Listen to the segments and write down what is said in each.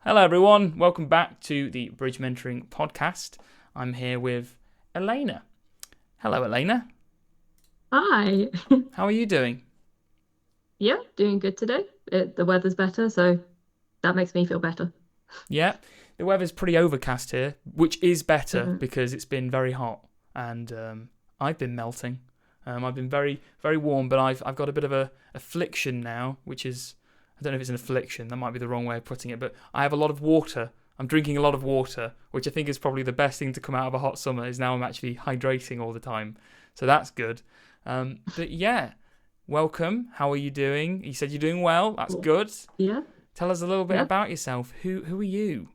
Hello, everyone. Welcome back to the Bridge Mentoring Podcast. I'm here with Elena. Hello, Elena. Hi. How are you doing? Yeah, doing good today. The weather's better, so that makes me feel better. Yeah, the weather's pretty overcast here, which is better Mhm. because it's been very hot and I've been melting. I've been very, very warm, but I've got a bit of a affliction now, which is, I don't know if it's an affliction, that might be the wrong way of putting it, but I have a lot of water. I'm drinking a lot of water, which I think is probably the best thing to come out of a hot summer, is now I'm actually hydrating all the time. So that's good. But yeah, welcome. How are you doing? You said you're doing well. That's Cool. good. Yeah, Tell us a little bit yeah. about yourself. Who are you?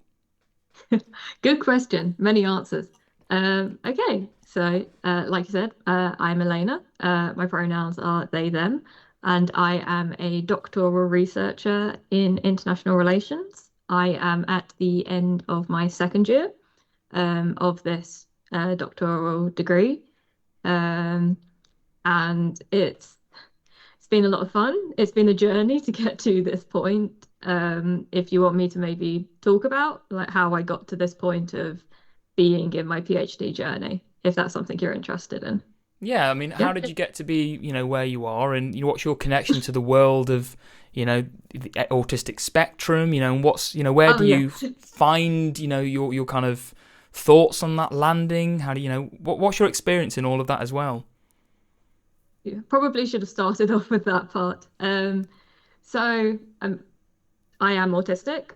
Good question. Many answers. Okay, so like you said, I'm Elena. My pronouns are they, them, and I am a doctoral researcher in international relations. I am at the end of my second year of this doctoral degree. Um, and it's been a lot of fun. It's been a journey to get to this point. If you want me to maybe talk about like how I got to this point of being in my PhD journey, if that's something you're interested in. Yeah, I mean, Yeah. how did you get to be, where you are, and what's your connection to the world of, the autistic spectrum, and what's, where Oh do yeah. you find, your kind of thoughts on that landing? How do what's your experience in all of that as well? Yeah, probably should have started off with that part. So I am autistic.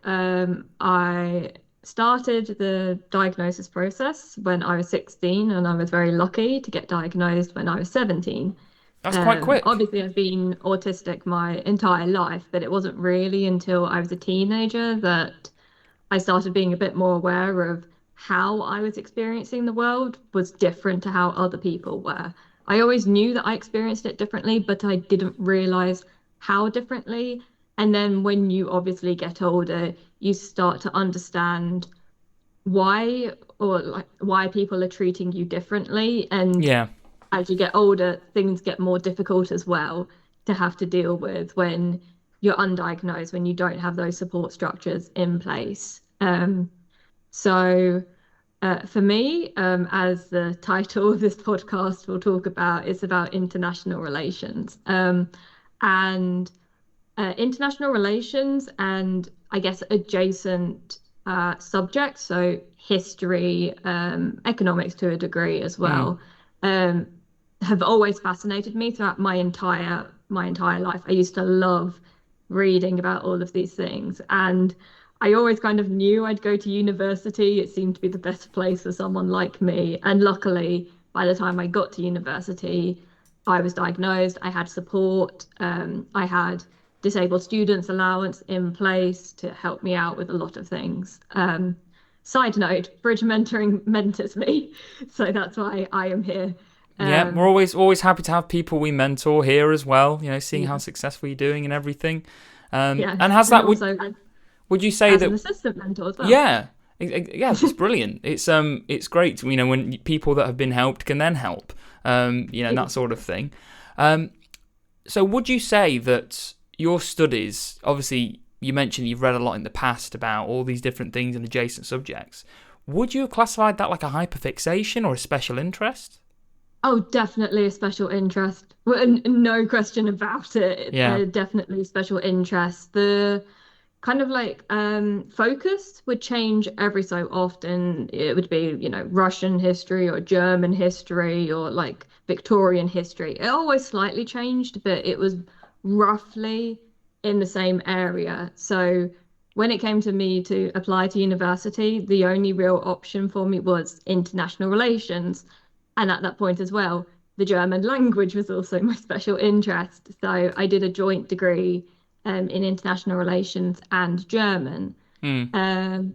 I started the diagnosis process when I was 16, and I was very lucky to get diagnosed when I was 17. That's quite quick. Obviously, I've been autistic my entire life, but it wasn't really until I was a teenager that I started being a bit more aware of how I was experiencing the world was different to how other people were. I always knew that I experienced it differently, but I didn't realize how differently. And then when you obviously get older, you start to understand why or like why people are treating you differently. And Yeah. as you get older, things get more difficult as well to have to deal with when you're undiagnosed, when you don't have those support structures in place. So for me, as the title of this podcast will talk about, it's about international relations. And international relations and I guess adjacent subjects, so history, economics to a degree as Mm. well, um, have always fascinated me throughout my entire life. I used to love reading about all of these things, and I always kind of knew I'd go to university. It seemed to be the best place for someone like me, and luckily, by the time I got to university, I was diagnosed. I had support. I had disabled students allowance in place to help me out with a lot of things. Side note, bridge mentoring mentors me, so that's why I am here. Yeah, we're Um, always happy to have people we mentor here as well. Seeing how yeah, successful you're doing and everything. yeah, And has and that also would you say as that? an assistant mentor as well. Yeah, yeah, it's brilliant. It's great. When people that have been helped can then help. And that sort of thing. Um, so would you say that your studies, obviously, you mentioned you've read a lot in the past about all these different things and adjacent subjects. Would you have classified that like a hyperfixation or a special interest? Oh, definitely a special interest. No question about it. Yeah. Definitely special interest. The kind of like focus would change every so often. It would be, Russian history or German history or like Victorian history. It always slightly changed, but it was roughly in the same area. So when it came to me to apply to university, the only real option for me was international relations. And at that point as well, the German language was also my special interest. So I did a joint degree in international relations and German. Hmm. Um,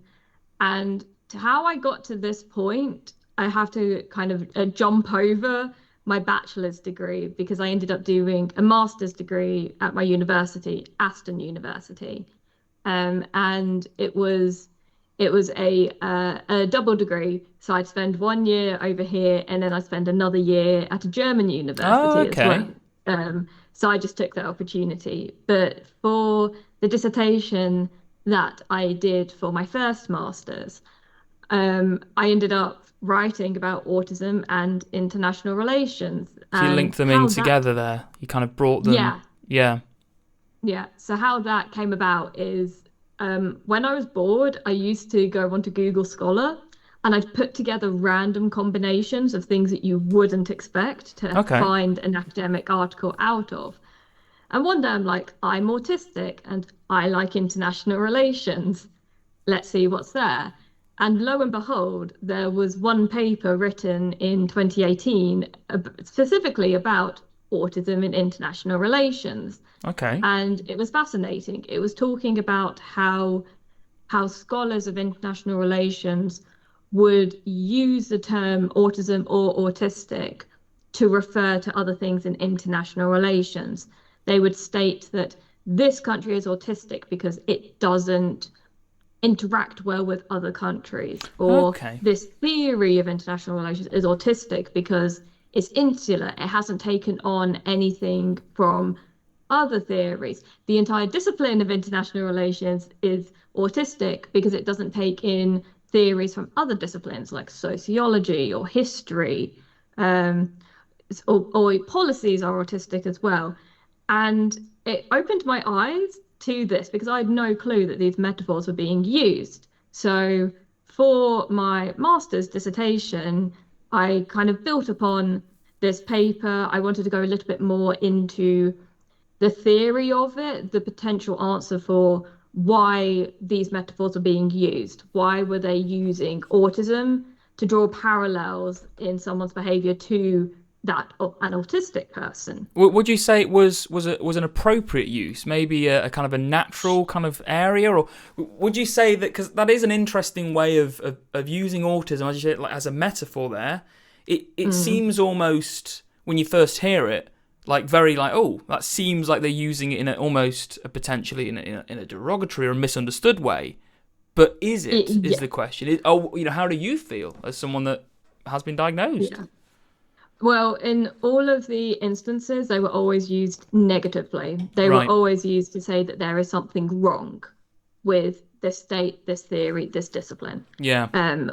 and to how I got to this point, I have to kind of jump over my bachelor's degree because I ended up doing a master's degree at my university, Aston University, and it was a double degree. So I'd spend 1 year over here, and then I spend another year at a German Oh, university as well. okay. So I just took that opportunity. But for the dissertation, that I did for my first master's. I ended up writing about autism and international relations So you linked and them in how that, together there. You kind of brought them. yeah, Yeah. yeah. So how that came about is when I was bored, I used to go onto Google Scholar and I'd put together random combinations of things that you wouldn't expect to Okay. find an academic article out of. And one day I'm like, I'm autistic and I like international relations. Let's see what's there. And lo and behold, there was one paper written in 2018 specifically about autism in international relations. Okay. And it was fascinating. It was talking about how scholars of international relations would use the term autism or autistic to refer to other things in international relations. They would state that this country is autistic because it doesn't interact well with other countries, or Okay. this theory of international relations is autistic because it's insular, it hasn't taken on anything from other theories. The entire discipline of international relations is autistic because it doesn't take in theories from other disciplines like sociology or history, um, or policies are autistic as well. And it opened my eyes to this because I had no clue that these metaphors were being used. So for my master's dissertation, I kind of built upon this paper. I wanted to go a little bit more into the theory of it, the potential answer for why these metaphors are being used. Why were they using autism to draw parallels in someone's behavior to that of an autistic person? Would you say it was an appropriate use, maybe a kind of a natural kind of area, or would you say that because that is an interesting way of using autism as you say, like, as a metaphor there? It Mm. seems almost when you first hear it like very like oh that seems like they're using it in a, almost a potentially in a derogatory or a misunderstood way. But is it is Yeah, the question? How do you feel as someone that has been diagnosed? yeah. Well, in all of the instances, they were always used negatively. They were Right. always used to say that there is something wrong with this state, this theory, this discipline. Yeah. Um,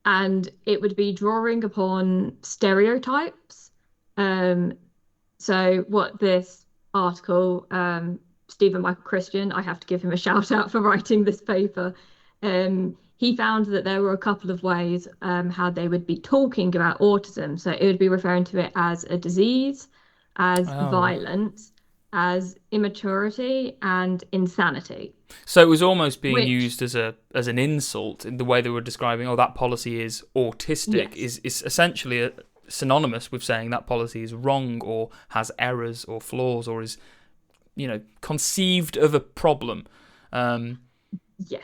and it would be drawing upon stereotypes. Um, so what this article, Stephen Michael Christian, I have to give him a shout out for writing this paper. He found that there were a couple of ways how they would be talking about autism. So it would be referring to it as a disease, as Oh. violence, as immaturity, and insanity. So it was almost being Which, used as an insult in the way they were describing. Oh, that policy is autistic. yes, Is essentially synonymous with saying that policy is wrong or has errors or flaws or is conceived of a problem. Um, yes,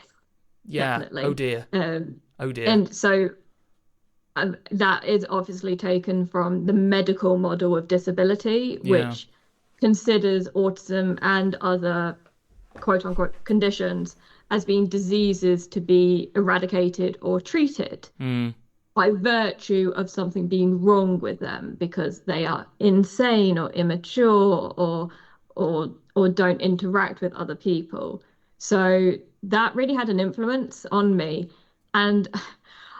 yeah. Oh definitely. dear. Um, Oh dear. and so that is obviously taken from the medical model of disability, Yeah. which considers autism and other quote unquote conditions as being diseases to be eradicated or treated Mm. by virtue of something being wrong with them because they are insane or immature or don't interact with other people. So that really had an influence on me. And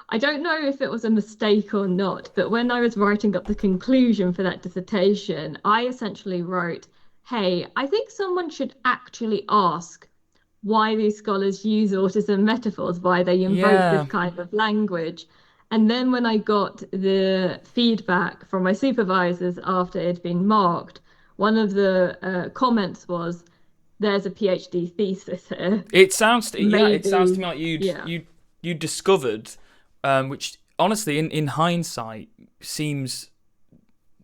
I don't know if it was a mistake or not, but when I was writing up the conclusion for that dissertation, I essentially wrote, hey, I think someone should actually ask why these scholars use autism metaphors, why they invoke this Yeah. kind of language. And then when I got the feedback from my supervisors after it had been marked, one of the comments was, there's a PhD thesis here. It sounds. Yeah. It sounds to me Maybe, like yeah, you discovered, which honestly, in hindsight, seems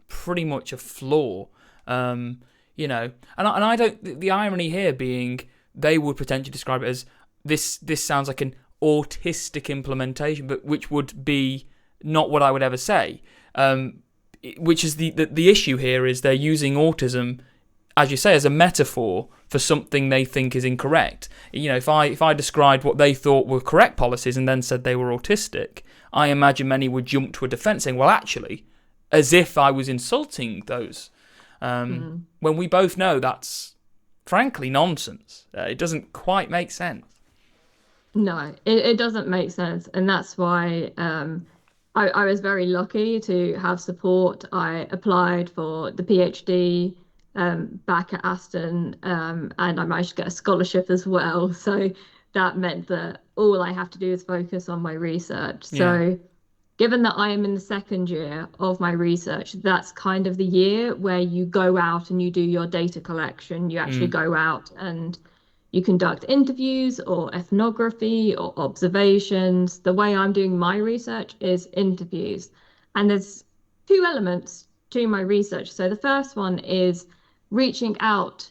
pretty much a flaw. And I don't. The irony here being they would potentially describe it as this. This sounds like an autistic implementation, but which would be not what I would ever say. Which is the issue here is they're using autism, as you say, as a metaphor for something they think is incorrect. If I described what they thought were correct policies and then said they were autistic, I imagine many would jump to a defence saying, well, actually, as if I was insulting those. mm, When we both know that's frankly nonsense. It doesn't quite make sense. No, it doesn't make sense. And that's why I was very lucky to have support. I applied for the PhD back at Aston, and I managed to get a scholarship as well. So that meant that all I have to do is focus on my research. Yeah. So given that I am in the second year of my research, that's kind of the year where you go out and you do your data collection. You actually Mm. go out and you conduct interviews or ethnography or observations. The way I'm doing my research is interviews. And there's two elements to my research. So the first one is reaching out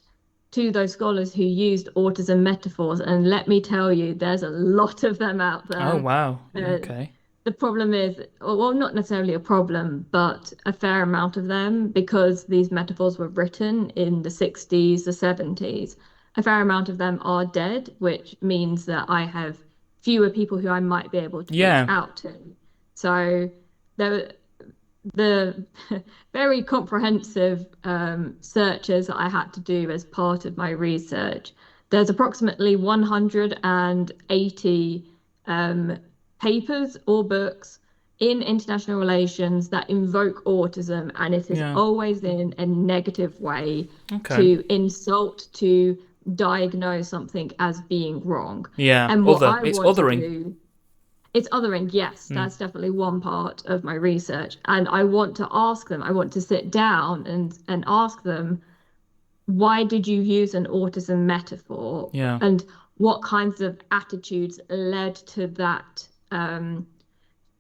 to those scholars who used autism metaphors. And let me tell you, there's a lot of them out Oh there. wow. Uh, Okay. the problem is, well, not necessarily a problem, but a fair amount of them, because these metaphors were written in the 60s, the 70s, a fair amount of them are dead, which means that I have fewer people who I might be able to reach Yeah. out to. So there, the very comprehensive searches that I had to do as part of my research, there's approximately 180 um, papers or books in international relations that invoke autism, and it is Yeah. always in a negative way Okay. to insult, to diagnose something as being wrong. Yeah. And what Other. I It's want to othering. do, it's othering, yes, Mm. that's definitely one part of my research. And I want to ask them, I want to sit down and ask them, why did you use an autism metaphor? Yeah. And what kinds of attitudes led to that,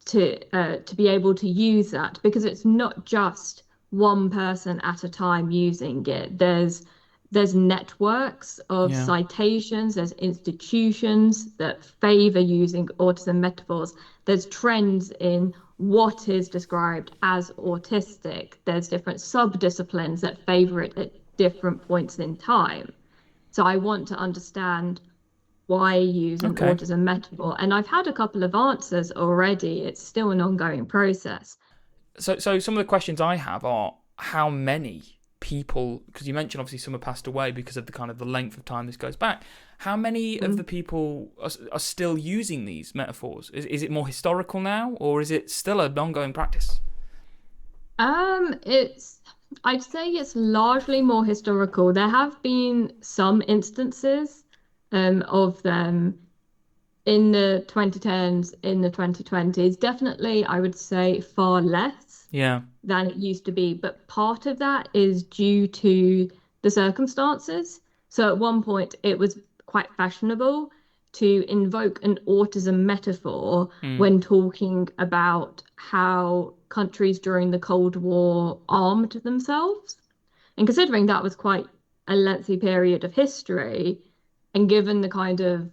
to be able to use that? Because it's not just one person at a time using it. There's networks of Yeah. citations, there's institutions that favor using autism metaphors, there's trends in what is described as autistic, there's different subdisciplines that favor it at different points in time. So I want to understand why use an Okay. autism metaphor, and I've had a couple of answers already. It's still an ongoing process. So some of the questions I have are how many people, because you mentioned obviously some have passed away because of the kind of the length of time this goes back. How many of the people are still using these metaphors? Is it more historical now, or is it still an ongoing practice? It's I'd say it's largely more historical. There have been some instances of them in the 2010s, in the 2020s. Definitely, I would say far less Yeah. than it used to be, but part of that is due to the circumstances. So at one point, it was quite fashionable to invoke an autism metaphor Mm. when talking about how countries during the Cold War armed themselves. And considering that was quite a lengthy period of history, and given the kind of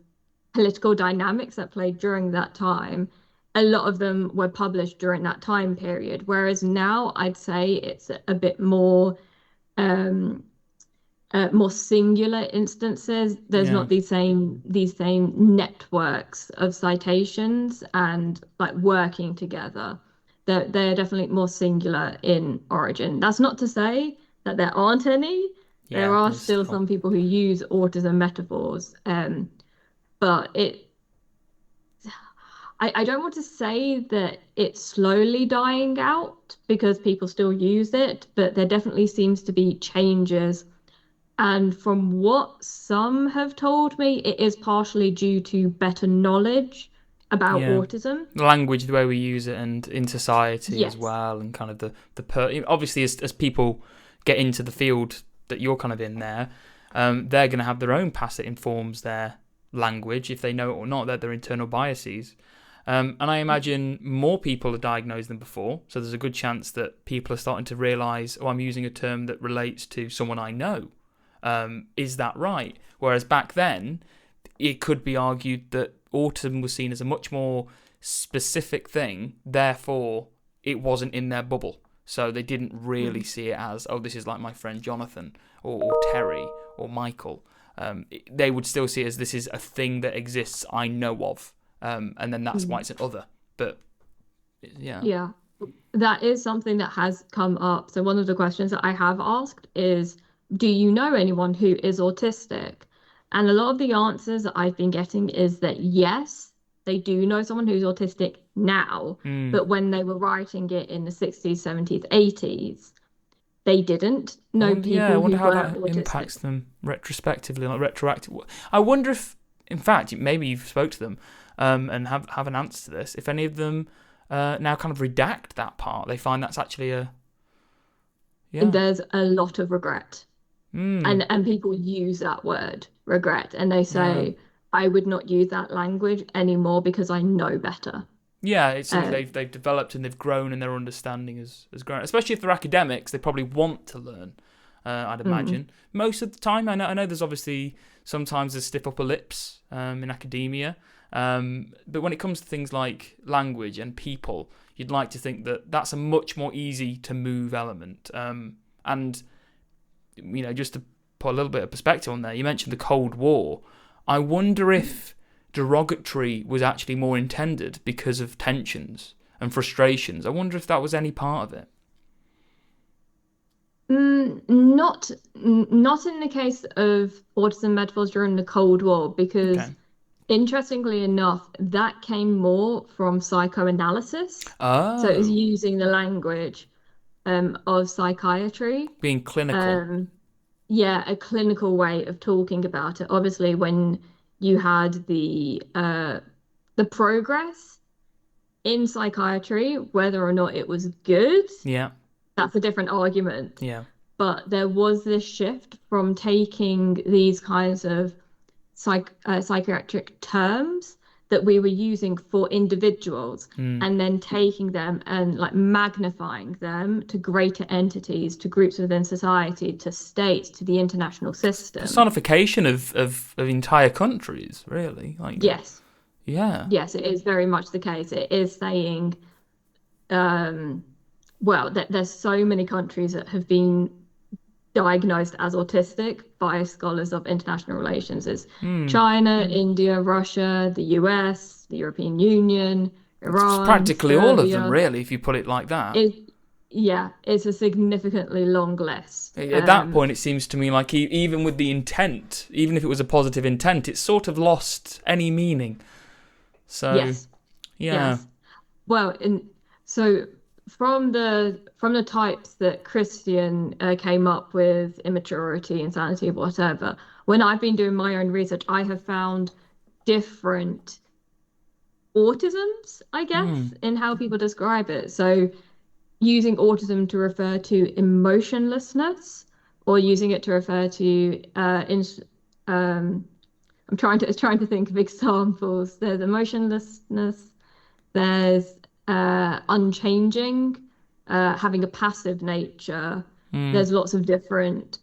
political dynamics that played during that time, a lot of them were published during that time period. Whereas now I'd say it's a bit um, more singular instances. There's Yeah. not these same networks of citations and like working together. They're definitely more singular in origin. That's not to say that there aren't any. There Yeah. are There's still still. some people who use autism metaphors, but I don't want to say that it's slowly dying out because people still use it, but there definitely seems to be changes. And from what some have told me, it is partially due to better knowledge about Yeah. autism. The language, the way we use it, and in society as Yes. well, and kind of obviously as people get into the field that you're kind of in there, they're going to have their own past that informs their language, if they know it or not, their internal biases. And I imagine more people are diagnosed than before, so there's a good chance that people are starting to realise, oh, I'm using a term that relates to someone I know. Is that right? Whereas back then, it could be argued that autism was seen as a much more specific thing, therefore it wasn't in their bubble. So they didn't really see it as, oh, this is like my friend Jonathan or Terry or Michael. They would still see it as this is a thing that exists, I know of. And then that's why Mm. it's an other. But yeah. Yeah, that is something that has come up. So one of the questions that I have asked is, do you know anyone who is autistic? And a lot of the answers that I've been getting is that yes, they do know someone who's autistic now, Mm. but when they were writing it in the 60s, 70s, 80s, they didn't I know wonder, yeah, I people wonder who how were that autistic. impacts them retrospectively, like retroactive. I wonder if, in fact, maybe you've spoke to them, and have an answer to this. If any of them now kind of redact that part, they find that's actually a yeah. There's a lot of regret. Mm. And people use that word, regret, and they Yeah. say, I would not use that language anymore because I know better. Yeah, it's something Uh, they've developed and they've grown and their understanding has grown. Especially if they're academics, they probably want to learn. I'd mm, imagine most of the time. I know there's obviously sometimes there's stiff upper lips in academia, but when it comes to things like language and people, you'd like to think that that's a much more easy to move element. And just to put a little bit of perspective on there, you mentioned the Cold War. I wonder if derogatory was actually more intended because of tensions and frustrations. I wonder if that was any part of it. not in the case of autism metaphors during the Cold War, Okay. because interestingly enough, that came more from psychoanalysis. So it was Oh, using the language of psychiatry. being clinical. Um, yeah, a clinical way of talking about it. Obviously, when you had the progress in psychiatry, whether or not it was good, Yeah, that's a different argument. yeah. But there was this shift from taking these kinds of psychiatric terms that we were using for individuals Mm. and then taking them and like magnifying them to greater entities, to groups within society, to states, to the international system. Personification of entire countries, really. Like, Yes, yeah. yes, it is very much the case. It is saying, um, well, that there's so many countries that have been diagnosed as autistic by scholars of international relations. Is Hmm. China, India, Russia, the US, the European Union, It's Iran, practically all of them, Serbia. really, if you put it like that. It, yeah, it's a significantly long list. At that point, it seems to me like even with the intent, even if it was a positive intent, it's sort of lost any meaning. So, Yes, yeah. yes. Well, and so from the types that Christian came up with, immaturity, insanity, whatever, when I've been doing my own research, I have found different autisms, I guess, Hmm. in how people describe it. So using autism to refer to emotionlessness, or using it to refer to um, I'm trying to think of examples. There's emotionlessness, there's unchanging, having a passive nature. Hmm. There's lots of different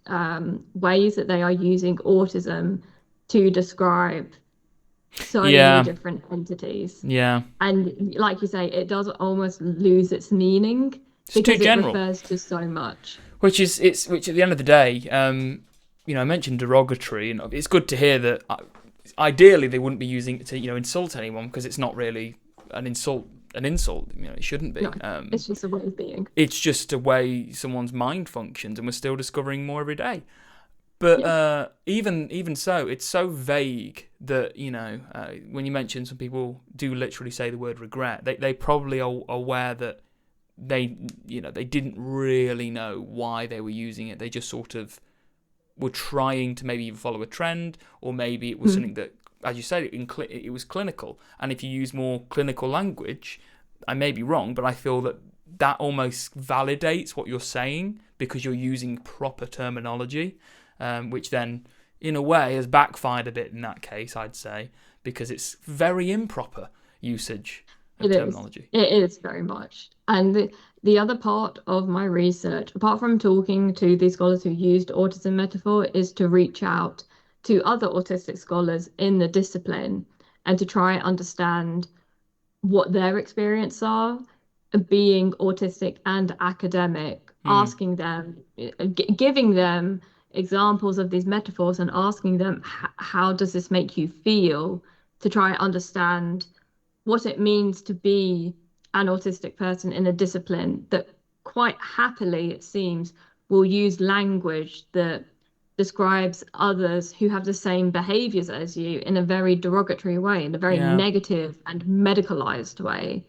ways that they are using autism to describe so many Yeah. different entities. Yeah. And like you say, it does almost lose its meaning It's too because it general. refers to so much. Which at the end of the day, I mentioned derogatory, and it's good to hear that. Ideally, they wouldn't be using it to insult anyone because it's not really an insult. An insult, it shouldn't No, be. it's just a way of being. It's just a way someone's mind functions, and we're still discovering more every day. But Yeah. even so, it's so vague that when you mention some people do literally say the word regret, they probably are aware that they didn't really know why they were using it. They just sort of were trying to maybe even follow a trend, or maybe it was Mm. something that, as you said, it was clinical. And if you use more clinical language, I may be wrong, but I feel that almost validates what you're saying because you're using proper terminology, which then, in a way, has backfired a bit in that case, I'd say, because it's very improper usage of It is. terminology. It is very much. And the other part of my research, apart from talking to the scholars who used autism metaphor, is to reach out to other autistic scholars in the discipline and to try and understand what their experience are of being autistic and academic, Hmm. asking them, giving them examples of these metaphors and asking them, how does this make you feel, to try and understand what it means to be an autistic person in a discipline that quite happily, it seems, will use language that describes others who have the same behaviors as you in a very derogatory way, in a very Yeah. negative and medicalized way.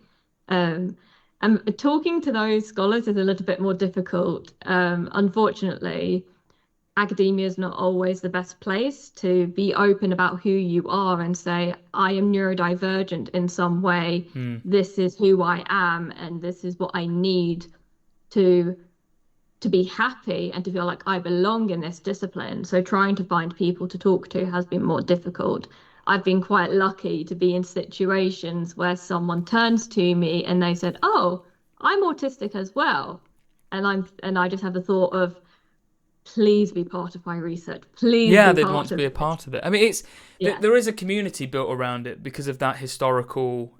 Um, and talking to those scholars is a little bit more difficult. Unfortunately, academia is not always the best place to be open about who you are and say, I am neurodivergent in some way. Hmm. This is who I am, and this is what I need to be happy and to feel like I belong in this discipline. So trying to find people to talk to has been more difficult. I've been quite lucky to be in situations where someone turns to me and they said, "Oh, I'm autistic as well." And I just have the thought of, please be part of my research. Please Yeah, be they'd want part to of be a this. part of it. I mean, it's Yeah. there is a community built around it because of that historical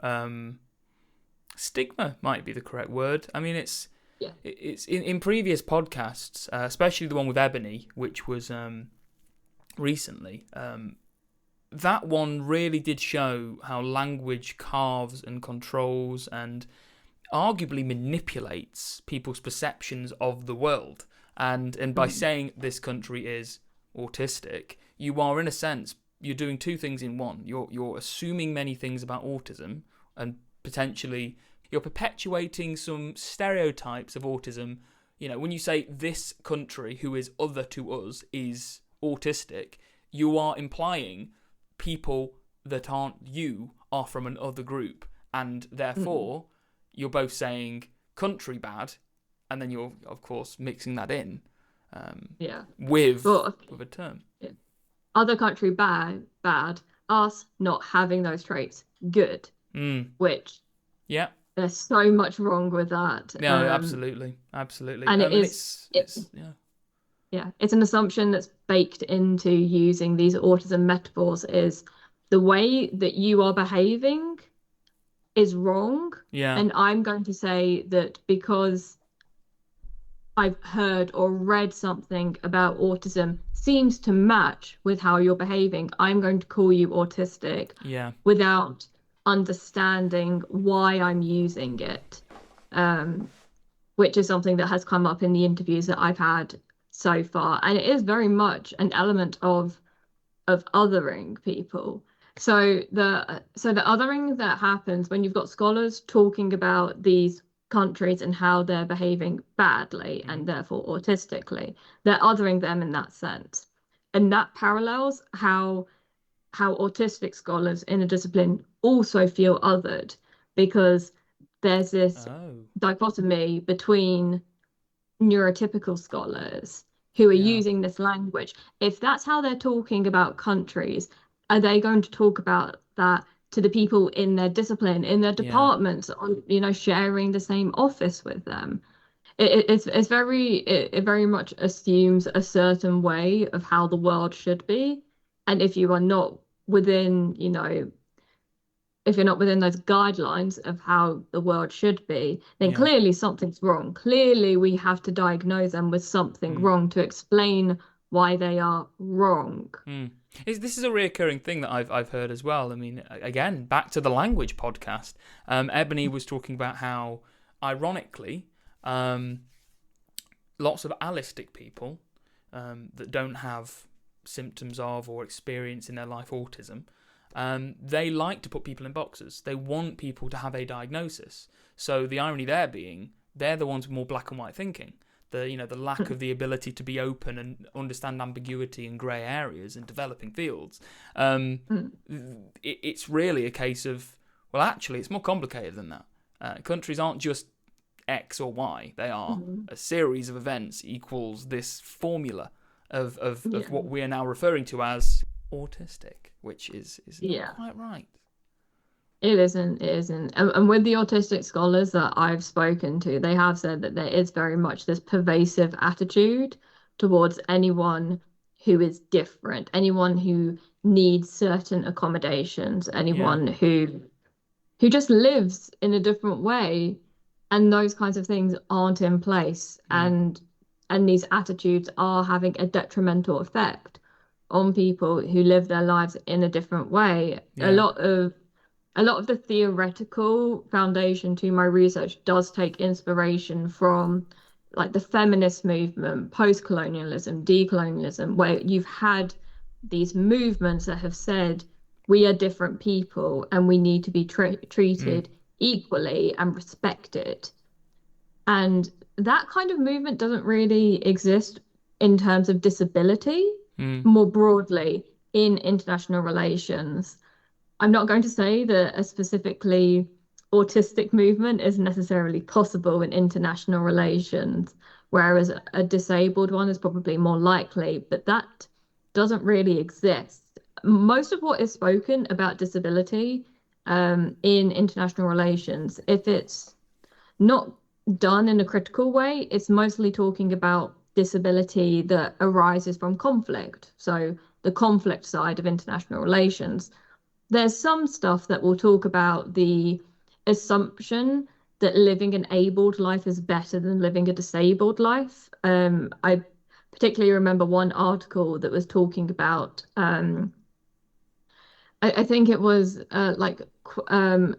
stigma, might be the correct word. I mean, Yeah. it's in previous podcasts, especially the one with Ebony, which was recently. That one really did show how language carves and controls and arguably manipulates people's perceptions of the world. And by Mm. saying this country is autistic, you are in a sense you're doing two things in one. You're assuming many things about autism, and potentially you're perpetuating some stereotypes of autism. You know, when you say this country, who is other to us, is autistic, you are implying people that aren't you are from an other group, and Mm. therefore you're both saying country bad, and then you're of course mixing that in Yeah. with But a term. yeah. Other country bad, us not having those traits good, Mm. which Yeah. there's so much wrong with that. No, absolutely, absolutely. And And it's yeah. yeah, it's an assumption that's baked into using these autism metaphors is the way that you are behaving is wrong. Yeah. And I'm going to say that because I've heard or read something about autism seems to match with how you're behaving, I'm going to call you autistic Yeah. without understanding why I'm using it. Um, which is something that has come up in the interviews that I've had so far. And it is very much an element of othering people. So the othering that happens when you've got scholars talking about these countries and how they're behaving badly Mm. and therefore autistically, they're othering them in that sense. And that parallels how autistic scholars in a discipline also feel othered because there's this Oh. dichotomy between neurotypical scholars who are Yeah. using this language. If that's how they're talking about countries, are they going to talk about that to the people in their discipline, in their Yeah. departments, on sharing the same office with them? It's it very much assumes a certain way of how the world should be, and if you are not within, if you're not within those guidelines of how the world should be, then Yeah. clearly something's wrong. Clearly, we have to diagnose them with something Mm. wrong to explain why they are wrong. Mm. This is a reoccurring thing that I've heard as well. I mean, again, back to the language podcast. Ebony was talking about how, ironically, lots of allistic people that don't have symptoms of or experience in their life autism, they like to put people in boxes. They want people to have a diagnosis. So the irony there being, they're the ones with more black and white thinking. The lack of the ability to be open and understand ambiguity and grey areas and developing fields. It's really a case of, well, actually, it's more complicated than that. Countries aren't just X or Y. They are Mhm. a series of events equals this formula of Yeah, what we are now referring to as autistic, which is not yeah. quite right. It isn't, it isn't. And with the autistic scholars that I've spoken to, they have said that there is very much this pervasive attitude towards anyone who is different, anyone who needs certain accommodations, Yeah. anyone who just lives in a different way, and those kinds of things aren't in place, Mm. and these attitudes are having a detrimental effect on people who live their lives in a different way. Yeah. A lot of the theoretical foundation to my research does take inspiration from like the feminist movement, post-colonialism, decolonialism, where you've had these movements that have said we are different people and we need to be Mm. treated equally and respected. And that kind of movement doesn't really exist in terms of disability Mm. more broadly in international relations. I'm not going to say that a specifically autistic movement is necessarily possible in international relations, whereas a disabled one is probably more likely, but that doesn't really exist. Most of what is spoken about disability in international relations, if it's not done in a critical way, it's mostly talking about disability that arises from conflict. So the conflict side of international relations. There's some stuff that will talk about the assumption that living an abled life is better than living a disabled life. I particularly remember one article that was talking about, I think it was like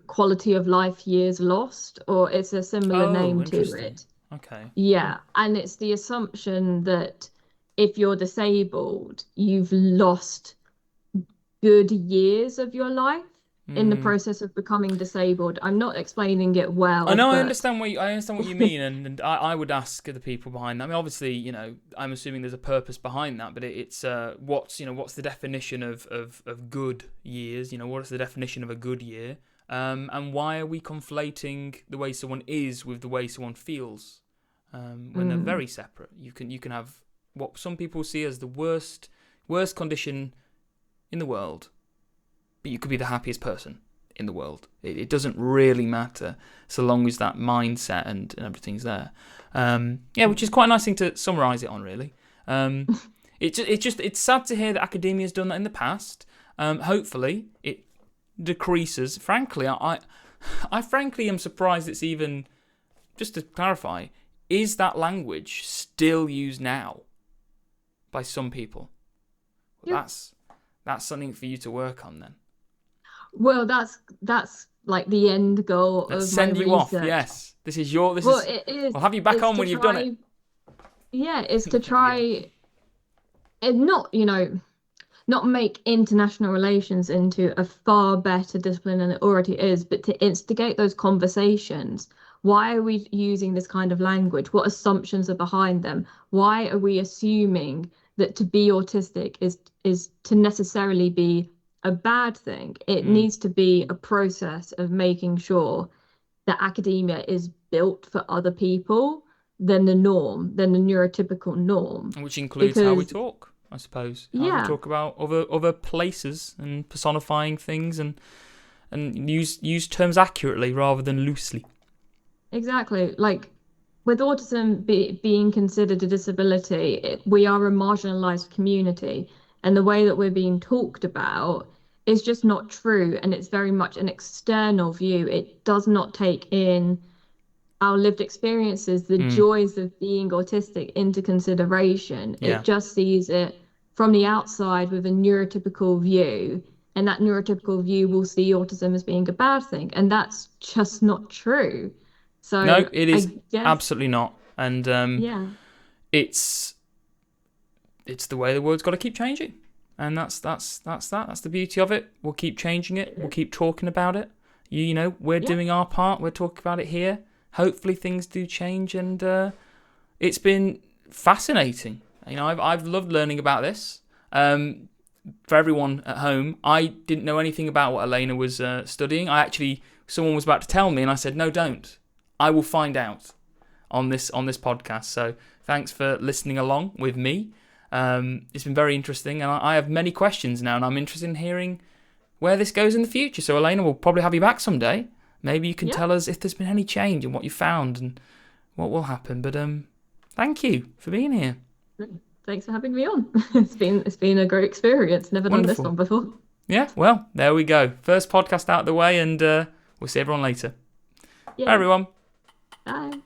quality of life years lost, or it's a similar Oh, name to interesting. it. Okay. Yeah, and it's the assumption that if you're disabled, you've lost good years of your life in the Mm. process of becoming disabled. I'm not explaining it I well, know but I understand what you mean, and I would ask the people behind that. I mean, obviously, I'm assuming there's a purpose behind that, but it's what's the definition of good years? What is the definition of a good year? And why are we conflating the way someone is with the way someone feels? When they're mm, very separate. You can have what some people see as the worst condition in the world, but you could be the happiest person in the world. It doesn't really matter so long as that mindset and everything's there. Which is quite a nice thing to summarise it on, really. It's sad to hear that academia's done that in the past. Hopefully, it decreases. Frankly, I frankly am surprised it's even. Just to clarify, is that language still used now by some people? Well, yeah. that's something for you to work on then. Well, that's like the end goal Let's of my send you off. research. Yes, this is your. This Well, is. it is. We'll have you back It's on to when you've done it. try, yeah, it's to Yeah. try and not, not make international relations into a far better discipline than it already is, but to instigate those conversations. Why are we using this kind of language? What assumptions are behind them? Why are we assuming that to be autistic is to necessarily be a bad thing? It Mm. needs to be a process of making sure that academia is built for other people than the norm, than the neurotypical norm. Which includes how we Because talk, I suppose. How we yeah, talk about other places and personifying things and use terms accurately rather than loosely. exactly. Like with autism being considered a disability, we are a marginalized community, and the way that we're being talked about is just not true, and it's very much an external view. It does not take in our lived experiences, the Mm. joys of being autistic into consideration. Yeah. It just sees it from the outside with a neurotypical view, and that neurotypical view will see autism as being a bad thing, and that's just not true. No, So it is I guess, absolutely not, and yeah, it's the way the world's got to keep changing, and that's the beauty of it. We'll keep changing it. We'll keep talking about it. We're yeah, doing our part. We're talking about it here. Hopefully things do change, and it's been fascinating. I've loved learning about this. For everyone at home, I didn't know anything about what Elena was studying. Someone was about to tell me, and I said, no, don't. I will find out on this podcast. So thanks for listening along with me. It's been very interesting, and I have many questions now, and I'm interested in hearing where this goes in the future. So Elena, we'll probably have you back someday. Maybe you can yeah. tell us if there's been any change and what you found and what will happen. But thank you for being here. Thanks for having me on. It's been a great experience. Never done this Wonderful. one before. Yeah, well, there we go. First podcast out of the way, and we'll see everyone later. Bye, Yeah. everyone. Bye.